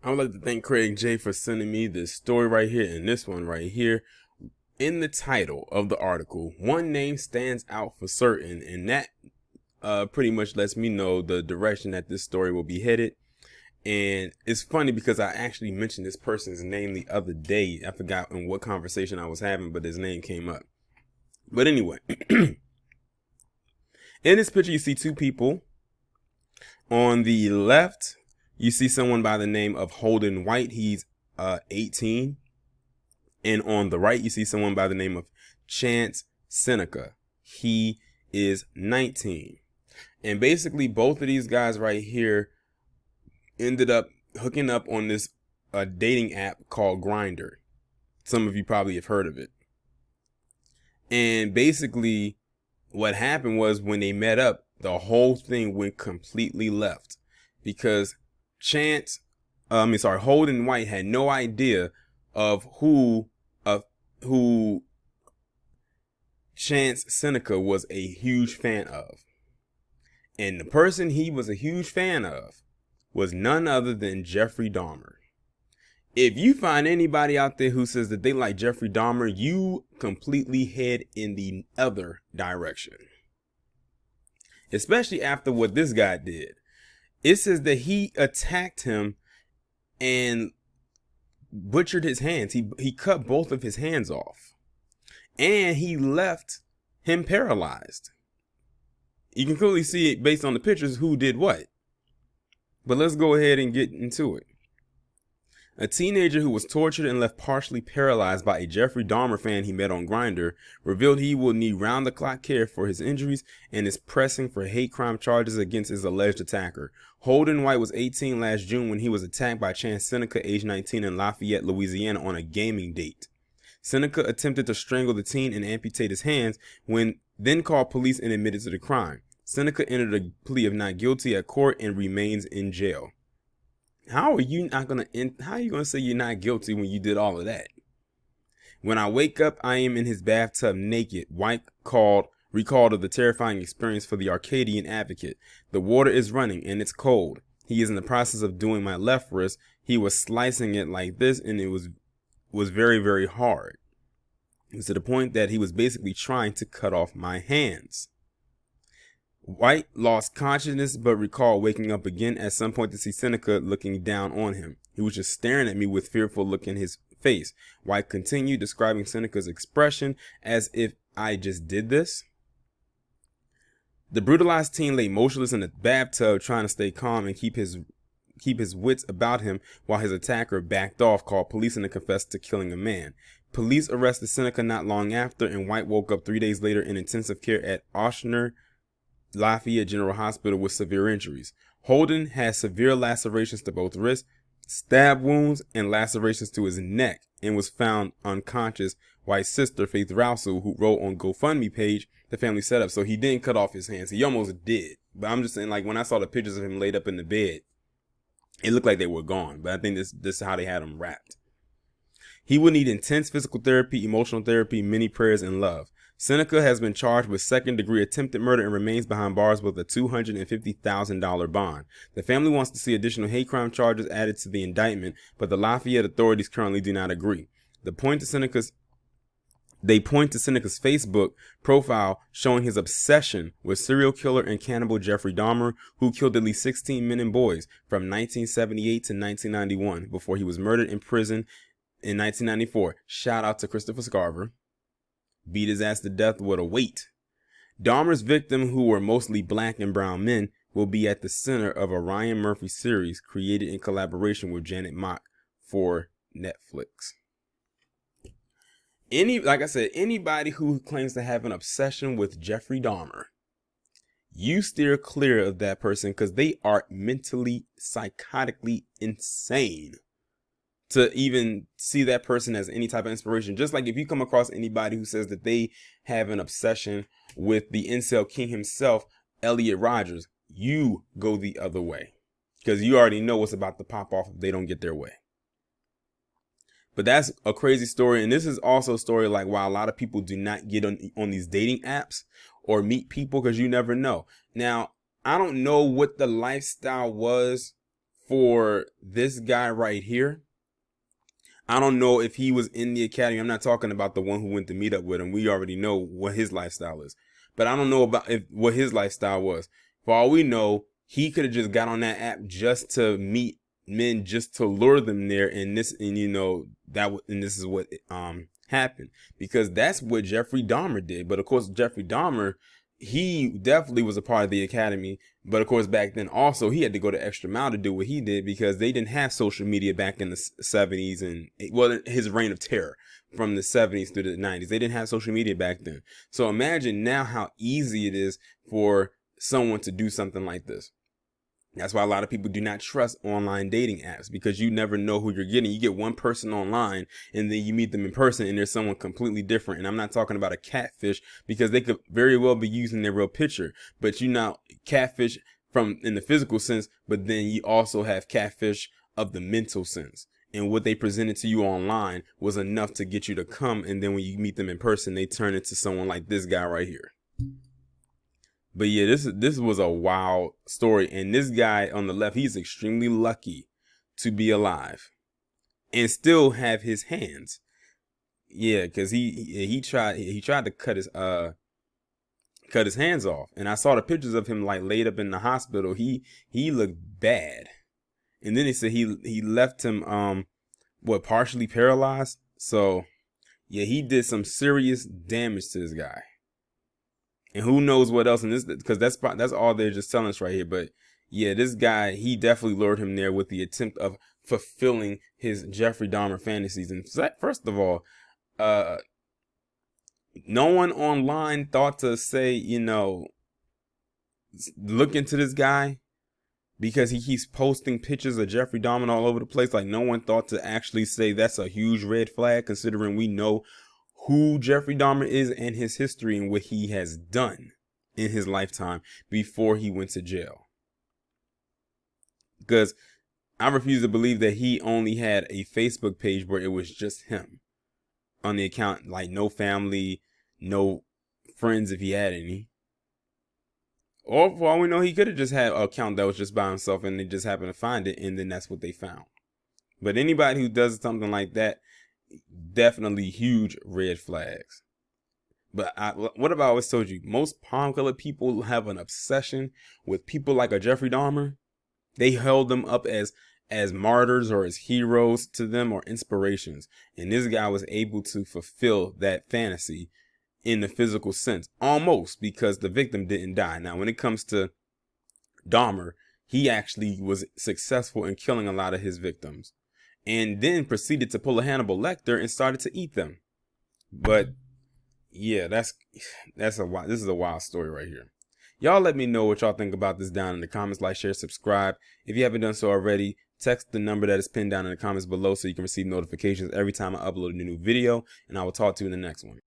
I would like to thank Craig J for sending me this story right here and this one right here. In the title of the article, one name stands out for certain, and that pretty much lets me know the direction that this story will be headed. And it's funny because I actually mentioned this person's name the other day. I forgot in what conversation I was having, but his name came up. But anyway, in this picture, you see two people. On the left, you see someone by the name of Holden White. He's 18. And on the right, you see someone by the name of Chance Seneca. He is 19. And basically, both of these guys right here ended up hooking up on this dating app called Grindr. Some of you probably have heard of it. And basically, what happened was when they met up, the whole thing went completely left because Holden White had no idea of who Chance Seneca was a huge fan of. And the person he was a huge fan of was none other than Jeffrey Dahmer. If you find anybody out there who says that they like Jeffrey Dahmer, you completely head in the other direction. Especially after what this guy did. It says that he attacked him and butchered his hands. He cut both of his hands off. And he left him paralyzed. You can clearly see it based on the pictures who did what. But let's go ahead and get into it. A teenager who was tortured and left partially paralyzed by a Jeffrey Dahmer fan he met on Grindr revealed he will need round-the-clock care for his injuries and is pressing for hate crime charges against his alleged attacker. Holden White was 18 last June when he was attacked by Chance Seneca, age 19, in Lafayette, Louisiana on a gaming date. Seneca attempted to strangle the teen and amputate his hands, then called police and admitted to the crime. Seneca entered a plea of not guilty at court and remains in jail. How are you going to say you're not guilty when you did all of that? When I wake up, I am in his bathtub naked. White recalled of the terrifying experience for the Arcadian Advocate. The water is running and it's cold. He is in the process of doing my left wrist. He was slicing it like this and it was very, very hard. It was to the point that he was basically trying to cut off my hands. White lost consciousness but recalled waking up again at some point to see Seneca looking down on him. He was just staring at me with fearful look in his face. White continued describing Seneca's expression as if I just did this. The brutalized teen lay motionless in the bathtub trying to stay calm and keep his wits about him while his attacker backed off, called police, and confessed to killing a man. Police arrested Seneca not long after, and White woke up 3 days later in intensive care at Ochsner Lafayette General Hospital with severe injuries. Holden had severe lacerations to both wrists, stab wounds, and lacerations to his neck, and was found unconscious. White's sister, Faith Rousseau, who wrote on GoFundMe page the family set up, so he didn't cut off his hands. He almost did. But I'm just saying, like, when I saw the pictures of him laid up in the bed, it looked like they were gone. But I think this is how they had him wrapped. He would need intense physical therapy, emotional therapy, many prayers, and love. Seneca has been charged with second-degree attempted murder and remains behind bars with a $250,000 bond. The family wants to see additional hate crime charges added to the indictment, but the Lafayette authorities currently do not agree. They point to Seneca's Facebook profile showing his obsession with serial killer and cannibal Jeffrey Dahmer, who killed at least 16 men and boys from 1978 to 1991 before he was murdered in prison in 1994. Shout out to Christopher Scarver. Beat his ass to death with a weight. Dahmer's victims, who were mostly black and brown men, will be at the center of a Ryan Murphy series created in collaboration with Janet Mock for Netflix. Like I said, anybody who claims to have an obsession with Jeffrey Dahmer, you steer clear of that person because they are mentally, psychotically insane to even see that person as any type of inspiration. Just like if you come across anybody who says that they have an obsession with the incel king himself, Elliot Rodgers, you go the other way because you already know what's about to pop off if they don't get their way. But that's a crazy story. And this is also a story like why a lot of people do not get on these dating apps or meet people because you never know. Now, I don't know what the lifestyle was for this guy right here, I don't know if he was in the academy. I'm not talking about the one who went to meet up with him. We already know what his lifestyle is. But I don't know about what his lifestyle was. For all we know, he could have just got on that app just to meet men, just to lure them there. And this is what happened, because that's what Jeffrey Dahmer did. But of course, Jeffrey Dahmer, he definitely was a part of the academy. But of course, back then also, he had to go the extra mile to do what he did, because they didn't have social media back in the 70s and, well, his reign of terror from the 70s to the 90s. They didn't have social media back then. So imagine now how easy it is for someone to do something like this. That's why a lot of people do not trust online dating apps, because you never know who you're getting. You get one person online and then you meet them in person and there's someone completely different. And I'm not talking about a catfish, because they could very well be using their real picture, but you know, catfish from in the physical sense, but then you also have catfish of the mental sense. And what they presented to you online was enough to get you to come. And then when you meet them in person, they turn into someone like this guy right here. But yeah, this was a wild story. And this guy on the left, he's extremely lucky to be alive and still have his hands. Yeah, because he tried to cut his hands off. And I saw the pictures of him like laid up in the hospital. He looked bad. And then they said he left him partially paralyzed. So yeah, he did some serious damage to this guy. And who knows what else in this, because that's all they're just telling us right here. But yeah, this guy, he definitely lured him there with the attempt of fulfilling his Jeffrey Dahmer fantasies. And first of all, no one online thought to say, you know, look into this guy, because he keeps posting pictures of Jeffrey Dahmer all over the place. Like, no one thought to actually say that's a huge red flag, considering we know who Jeffrey Dahmer is and his history and what he has done in his lifetime before he went to jail. Because I refuse to believe that he only had a Facebook page where it was just him on the account, like no family, no friends if he had any. Or for all we know, he could have just had an account that was just by himself and they just happened to find it, and then that's what they found. But anybody who does something like that, definitely huge red flags. But what have I always told you? Most palm-colored people have an obsession with people like a Jeffrey Dahmer. They held them up as martyrs or as heroes to them, or inspirations. And this guy was able to fulfill that fantasy in the physical sense, almost, because the victim didn't die. Now, when it comes to Dahmer, he actually was successful in killing a lot of his victims, and then proceeded to pull a Hannibal Lecter and started to eat them. But yeah, this is a wild story right here. Y'all let me know what y'all think about this down in the comments. Like, share, subscribe. If you haven't done so already, text the number that is pinned down in the comments below so you can receive notifications every time I upload a new video, and I will talk to you in the next one.